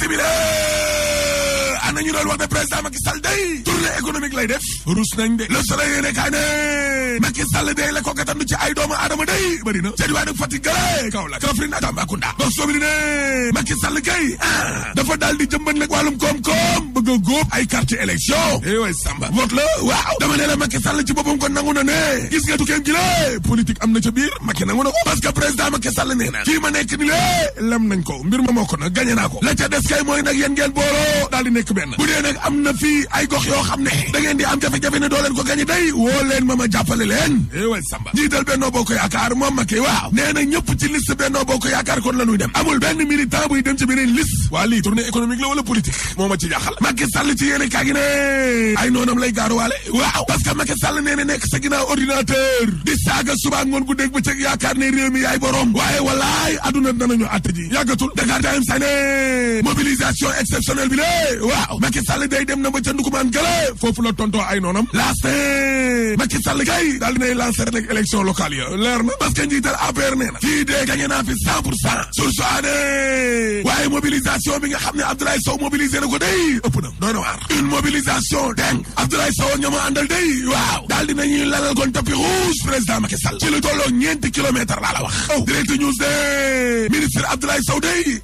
simile ana ñu doon wax ne président Macky Sall day tournée économique lay def rus nañ de Le Soleil yéene kaay ne Macky Sall day la ko gatandu ci ay doomu aadama day bëri na ca diwaanu Fatick gale Kaolack Kaffrine ak Tambacounda dox soobli ne Macky Sall kay dafa daal di jëmbat nag wàllum koom-koom bëgg a góob ay carte élection way Samba vote la waaw dama ne la Macky Sall ci boppam kon nangu na ne gis nga tukkeem gi la politique am na ca biir Macky nangu na ko parce que président Macky Sall nee na kii ma nekk ni lée lam nañ ko mbir ma moo ko nag gagné naa ko la ca des kay mooy nag yéen ngeen booloo daal di nekk benn bu dee nag am na fii ay gox yoo xam ne da ngeen di am jafe-jafe ne doo leen ko gagné day woo leen ma jàppale leen way Samba njiital Benno Bokk Yaakaar moom Macky waaw nee na ñëpp ci liste Benno Bokk Yaakaar kon la ñuy dem amul benn militant buy dem ci beneen liste waa lii tournée économique la wala politique moo ma ci jaaxal Macky Sall ci yéene kaa gi ne ay noonam lay gaaruwaale waaw parce que Macky Sall nee na nekk sa ginnaaw ordinateur di saaga suba ngoon gu dégg ba cëg yaakaar ne réew mi yaay borom waaye walaay aduna danañu atte ji yàggatul Dakar Times ne mobilisation exceptionnelle bi lé waaw Macky Sall day dem na ba ca ndukumaan gële foofu la tontoo ay noonam last Macky Sall kay daal dinay lancer nag élection locale ya leer na parce que njiital APR nee na fii dee gagné naa fi 100% source ané waaye mobilisation bi nga xam ne Abdoulaye Sow mobilisé na ko day ëpp na doy na waar une mobilisation deng Abdoulaye Sow ak ñooma àndal day waaw daal dinañuy lalal kon tapis rouge président Macky Sall ci lu tolloo 4 kilomètres laa la wax direct news de ministre Abdoulaye Sow day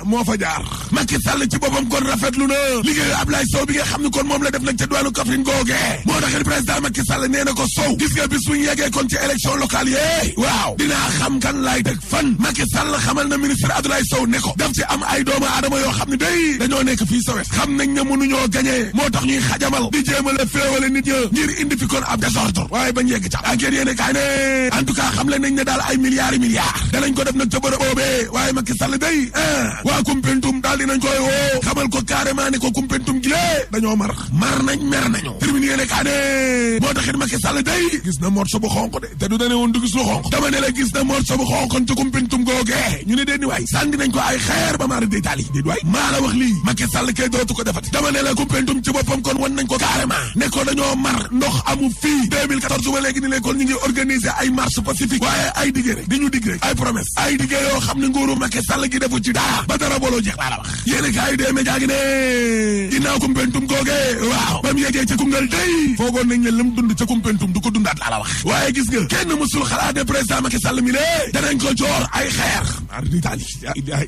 moo fa jaar Macky Sall ci boppam kon rafetlu na liggéeyu Abdoulaye Sow bi nga xam ne kon moom la def nag ca diwaanu Kaffrine googee moo taxit président Macky Sall nee na ko Sow gis nga bis bu ñu yeggee kon ci élection locale yi waaw dinaa xam kan laay teg fan Macky Sall xamal na ministre Abdoulaye Sow ne ko daf ci am ay doomu aadama yoo xam ne day dañoo nekk fii sawet xam nañ ne mënuñoo gagné moo tax ñuy xajamal di jéemale féewale nit ña ngir indi fi kon ab désordre waaye bañ yegg ca enquête yéene kaay ne en tout cas xam le nañ ne daal ay milliards danañ ko def nag ca bërëb boobee waaye Macky Sall day waa Koumpentoum daal dinañ koy woo xamal ko carrément ne ko Koumpentoum gi lée dañoo mar nañ mer nañu terminé yéene kaay ne moo taxit Macky Sall day gis na morceau bu xonq de te du dane woon du gis lu xonq dama ne la gis na morceau bu xonqon ca Koumpentoum googee ñu ne deen ni waay sànni nañ ko ay xeer ba maara détaali déet waay maa la wax lii Macky Sall kay dootu ko defati dama ne la Koumpentoum ci boppam kon wan nañ ko carrément ne ko dañoo mar ndox amu fii 2014 ba léegi ni leen kon ñu ngi organiser ay marche pacifique waaye ay diggé rek di ñu digg rek ay promesse ay diggé yoo xam ne nguuru Macky Sall gi defu ci dara ba dara booloo jeex laa la wax yéene kaay dee média gi ne ginnaaw Koumpentoum googee waaw ba mu yeggee ca Koungheul day foogoon nañ ne lam dund ca Koumpentoum du ko dundaat laa la wax waaye gis nga kenn mësul xalaat ne président Macky Sall mi lée danañ ko joor ay xeer ar d'Italie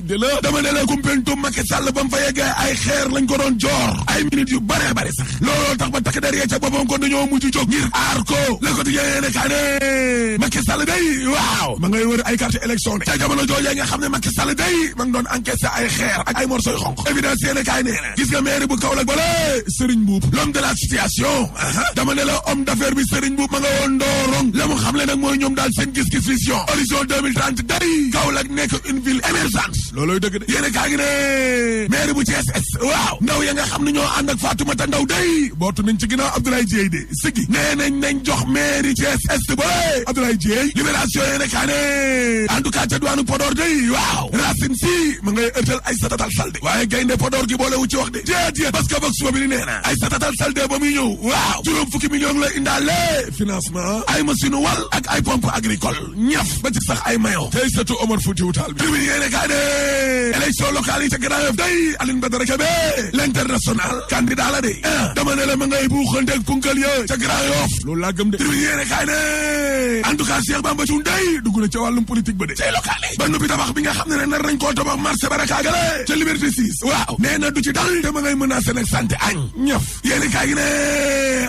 de la dama ne la Koumpentoum Macky Sall ba mu fa yeggee ay xeer lañ ko doon joor ay minutes yu bare bare sax looloo tax ba takk der yee ca boppam kon dañoo mujj jóg ngir aar ko Le Quotidien yéene kaa ne Macky Sall day waaw ma ngay wër ay carte élection de ca jamono joojee nga xam ne Macky Sall day ma ngi doon encaissé ay xeer ak ay morceaux yu xonq évidence yéene kaay nee na gis nga maire bu Kaolack bala Serigne Mboup l'homme de la situation dama ne la homme d'affaires bi Serigne Mboup ma nga woon ndoorong la mu xam le nag mooy ñoom daal seen gis-gis vision horizon 2030 day Kaolack nekk une ville émergente loolooy dëgg de yéene kaa gi ne maire bu Thiès Est waaw ndaw ya nga xam ne ñoo ànd ak Fatoumata Ndaw day bootu nañ ci ginnaaw Abdoulaye Dieye de sigi nee nañ jox maire Thiès Est ba Abdoulaye Dieye libération yéene kaa ne en tout cas ca diwaanu Podor day waaw Racine Sy ma ngay ëttal Aïssata Tall Sall de waaye gaynde Podor gi boole wu ci wax de déedéet parce que boog suba bi ni nee na Aïssata Tall Sall de ba muy ñëw waaw juróom fukki millions la indaale financement ay machine wal ak ay pompe agricole ñaf ba ci sax ay mayo tey surtout Omar Foutiyou Tall bi tribune yéene kaa ne élection locale yi ca Grand Yoff day Aline Badara Kébé l'international candidat la de dama ne la ma ngay buuxante ak punkal ya ca Grand Yoff loolu laa gëm de tribune yéene kaa ne en tout cas Cheikh Bamba Thioune day dugg na ca wàllum politique ba de cay locale ba noppi tabax bi nga xam ne nar nañ koo tabax marché Barakaagale ca Liberté 6 waaw nee na du ci dal te ma ngay menacé nag santé añ ñëf yéene kaa gi ne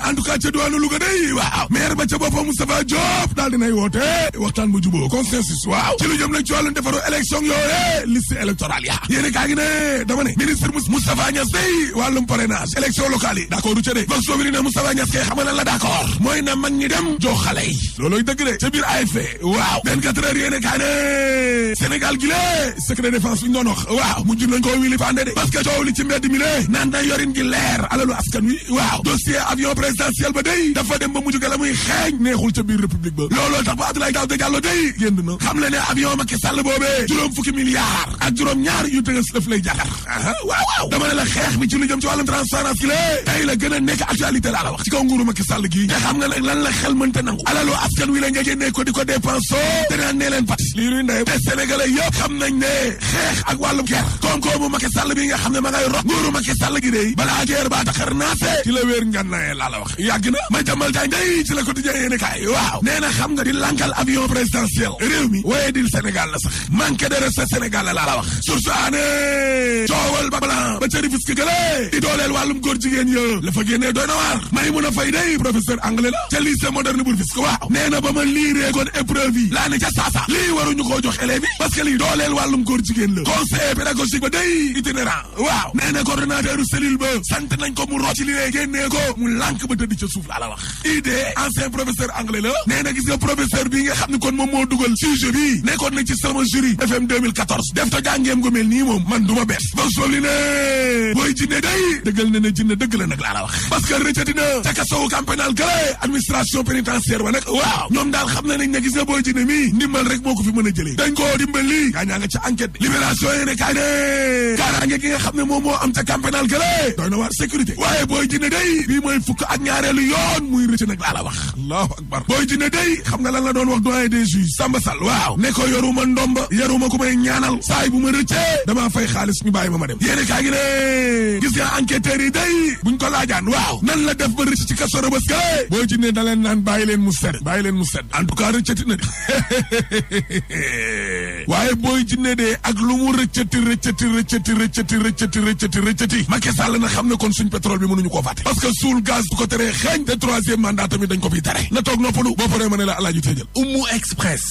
en tout cas ca diwaanu Louga day waaw maire ba ca boppam Moustapha Diop daal dinay woote waxtaan bu juboo consensus waaw ci lu jëm nag ci wàllum defaru élection yooye liste électorale ya yéene kaa gi ne dama ne ministre Moustapha Niass day wàllum parrainage élection locale yi d'accord du ca de box boobu ne Moustapha Niass kay xamal la d'accord mooy na mag ñi dem jox xale yi loolooy dëgg de ca biir AFP waaw 24 heures yéene kaa ne Sénégal gi lée secret défense bi ñu doon wax waaw mujj nañ ko wili fande de parce que coow li ci mbedd mi lée naan na yorin gi leer alalu askan wi waaw dossier avion présidentiel ba day dafa dem ba mujj ga la muy xeeñ neexul ca biir république ba looloo tax ba Abdoulaye Daouda Diallo day génn na xam le ne avion Macky Sall boobee juróom fukki milliards ak juróom ñaar yu tëgas daf lay jaxar waaw dama ne la xeex bi ci lu jëm ci wàllum transparence gi lée tey la gën a nekk actualité laa la wax ci kaw nguuru Macky Sall gi nga xam nga nag lan la xel mënta nangu alalu askan wi ne nga génnee ko di ko dépensé danaan nee leen pat lii luy ndey te sénégalais yëpp xam nañ ne xeex ak wàllum ger koom-koomu Macky Sall bi nga xam ne ma ngay rox nguuru Macky Sall gi dey balaa guerre baa taxar naase ci la wéer ngànnaayee laa la wax yàgg na ma jàmbal jaay day ci la ko tijjee yéene kaay waaw nee na xam nga di lankal avion présidentiel réew mi waaye dil Sénégal la sax manque de respect Sénégal la laa la wax surtout ané coowal ba blanc ba cëri fisque gële di dooleel wàllum góor jigéen ya la fa génnee doy na waar may mun a fay day professeur anglais la ca lycée moderne bu Rufisque waaw nee na ba ma liiree kon épreuve yi laa ne ca saasa lii waruñu koo jox élèves yi parce que lii dooleel wàllum góor jigéen la conseiller pédagogique ba day itinérant waaw nee na coordonnateur cellule ba sant nañ ko mu rocc ci li lay génnee ko mu lànk ba tëdd ca suuf laa la wax idée ancien professeur anglais la nee na gis nga professeur bi nga xam ne kon moom moo dugal sujet bi nekkoon na ci sama jury FM 2014 def ta jàngeem gu mel nii moom man du ma bees ba soob li ne booy jinne day dëggal ne jinne dëgg la nag laa la wax parce que rëccatina ca kasowu camp pénal gële administration pénitentiaire ba nag waaw ñoom daal xam na nañ ne gis nga booy jinne mi ndimbal rek moo ko fi mën a jëlee dañ koo dimbali gaa ñaa nga ca enquête libération yéene kaay ne kaaraange gi nga xam ne moom moo am ca camp pénal gële doy na waar sécurité waaye booy jinne day bii mooy fukk ak ñaareelu yoon muy rëcc nag laa la wax allahu akbar booy jinne day xam nga lan la doon wax doyen des juges Samba Sall waaw ne ko yoruma ndomba yoruma ku may ñaanal saay bu ma rëccee damaa fay xaalis ñu bàyyi ma dem yéene kaa gi ne gis nga enquêteurs yi day buñ ko laajaan waaw nan la def ba rëcc ci kaso Rebeuss kay booy jinne da leen naan bàyyi leen mu sedd en tout cas rëccati na de waaye booy jinne de ak lu mu rëccati Macky Sall na xam ne kon suñ pétrole bi mënuñu koo fàtte parce que suul gaz du ko teree xeeñ te troisième mandat tamit dañ ko fiy tere na toog noppalu boo paree ma ne la alaaji tëjal Oumou Express